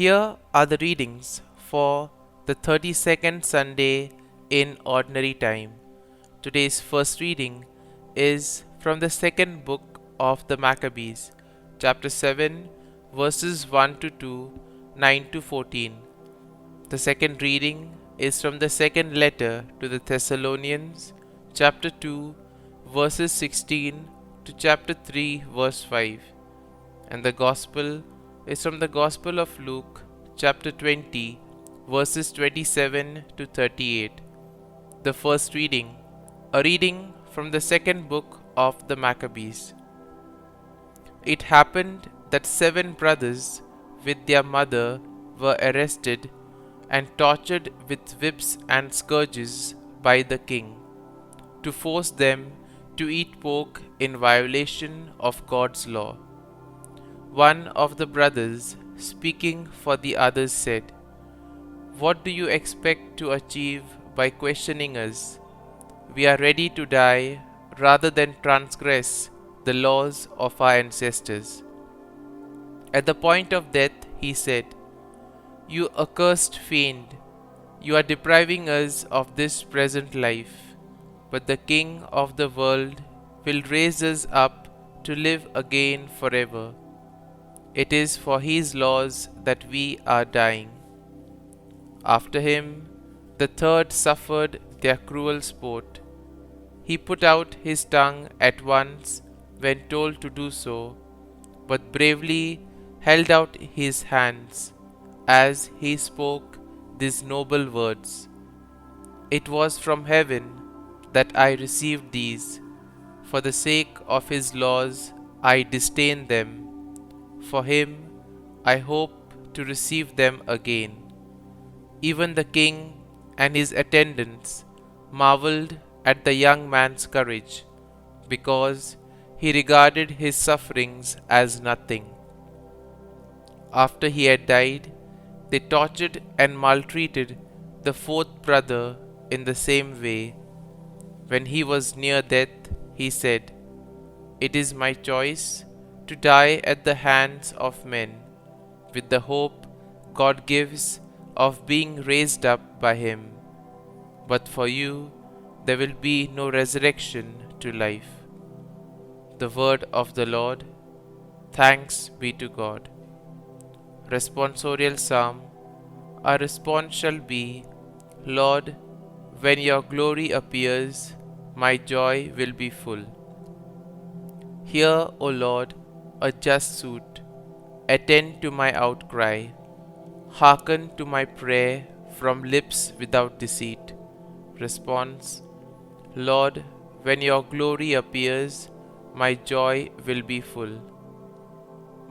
Here are the readings for the 32nd Sunday in Ordinary Time. Today's first reading is from the second book of the Maccabees, chapter 7, verses 1 to 2, 9 to 14. The second reading is from the second letter to the Thessalonians, chapter 2, verses 16 to chapter 3, verse 5. And the Gospel is from the Gospel of Luke, chapter 20, verses 27 to 38. The first reading, a reading from the second book of the Maccabees. It happened that 7 brothers with their mother were arrested and tortured with whips and scourges by the king, to force them to eat pork in violation of God's law. One of the brothers, speaking for the others, said, "What do you expect to achieve by questioning us? We are ready to die rather than transgress the laws of our ancestors." At the point of death, he said, "You accursed fiend, you are depriving us of this present life, but the King of the world will raise us up to live again forever. It is for his laws that we are dying." After him, the third suffered their cruel sport. He put out his tongue at once when told to do so, but bravely held out his hands as he spoke these noble words, "It was from heaven that I received these. For the sake of his laws I disdain them. For him I hope to receive them again." Even the king and his attendants marveled at the young man's courage, because he regarded his sufferings as nothing. After he had died, they tortured and maltreated the fourth brother in the same way. When he was near death, he said, "It is my choice to die at the hands of men, with the hope God gives of being raised up by him. But for you there will be no resurrection to life." The word of the Lord. Thanks be to God. Responsorial Psalm. Our response shall be, "Lord, when your glory appears, my joy will be full." Hear, O Lord, a just suit. Attend to my outcry. Hearken to my prayer from lips without deceit. Response. Lord, when your glory appears, my joy will be full.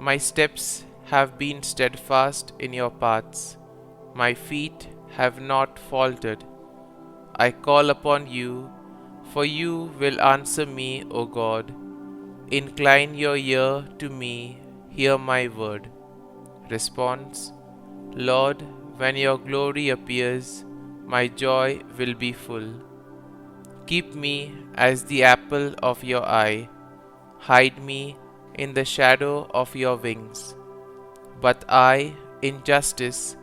My steps have been steadfast in your paths. My feet have not faltered. I call upon you, for you will answer me, O God. Incline your ear to me, hear my word. Response. Lord, when your glory appears, my joy will be full. Keep me as the apple of your eye. Hide me in the shadow of your wings. But I, in justice,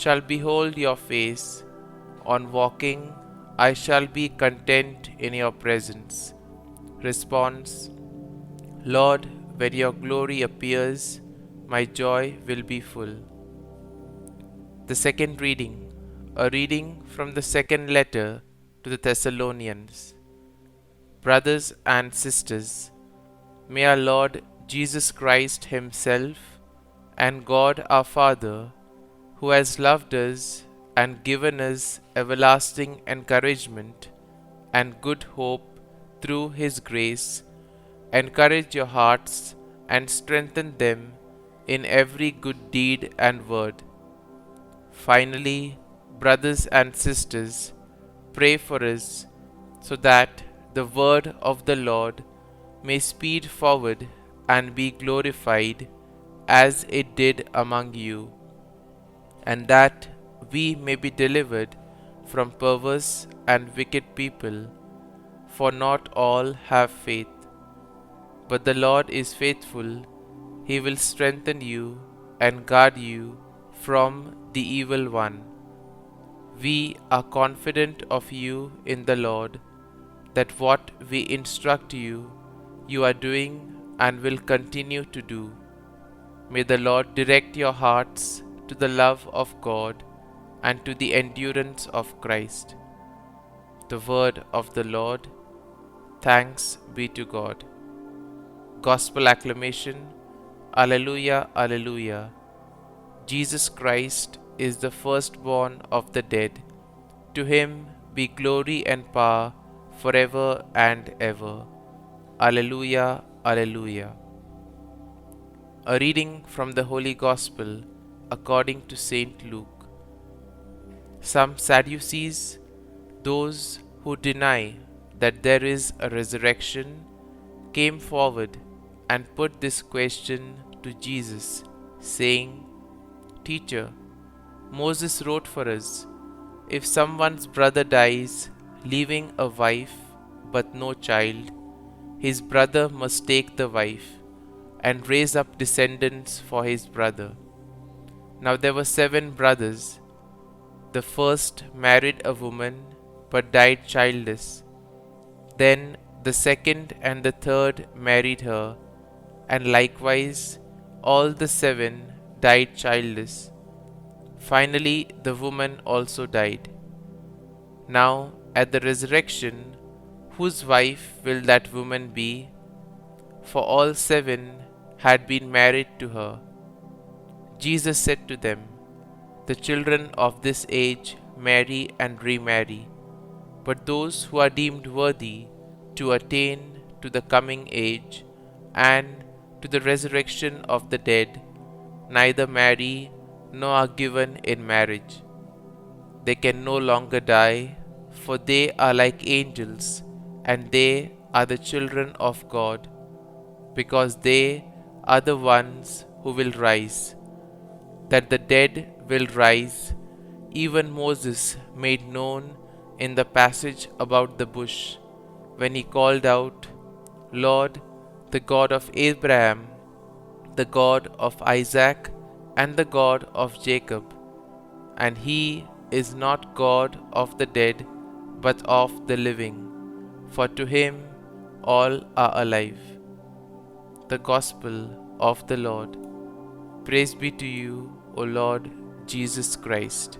shall behold your face. On walking, I shall be content in your presence. Response. Lord, when your glory appears, my joy will be full. The second reading, a reading from the second letter to the Thessalonians. Brothers and sisters, may our Lord Jesus Christ himself and God our Father, who has loved us and given us everlasting encouragement and good hope through his grace, encourage your hearts and strengthen them in every good deed and word. Finally, brothers and sisters, pray for us, so that the word of the Lord may speed forward and be glorified as it did among you, and that we may be delivered from perverse and wicked people, for not all have faith. But the Lord is faithful. He will strengthen you and guard you from the evil one. We are confident of you in the Lord, that what we instruct you, you are doing and will continue to do. May the Lord direct your hearts to the love of God and to the endurance of Christ. The word of the Lord. Thanks be to God. Gospel acclamation. Alleluia, Alleluia. Jesus Christ is the firstborn of the dead. To him be glory and power forever and ever. Alleluia, Alleluia. A reading from the Holy Gospel according to Saint Luke. Some Sadducees, those who deny that there is a resurrection, came forward and put this question to Jesus, saying, Teacher, Moses wrote for us, if someone's brother dies, leaving a wife but no child, his brother must take the wife and raise up descendants for his brother. Now there were 7 brothers. The first married a woman but died childless. Then the second and the third married her, and likewise all the 7 died childless. Finally, the woman also died. Now, at the resurrection, whose wife will that woman be? For all 7 had been married to her. Jesus said to them, the children of this age marry and remarry, but those who are deemed worthy to attain to the coming age and to the resurrection of the dead neither marry nor are given in marriage. They can no longer die, for they are like angels, and they are the children of God, because they are the ones who will rise. That the dead will rise, even Moses made known in the passage about the bush, when he called out, Lord, the God of Abraham, the God of Isaac, and the God of Jacob. And he is not God of the dead, but of the living, for to him all are alive. The Gospel of the Lord. Praise be to you, O Lord Jesus Christ.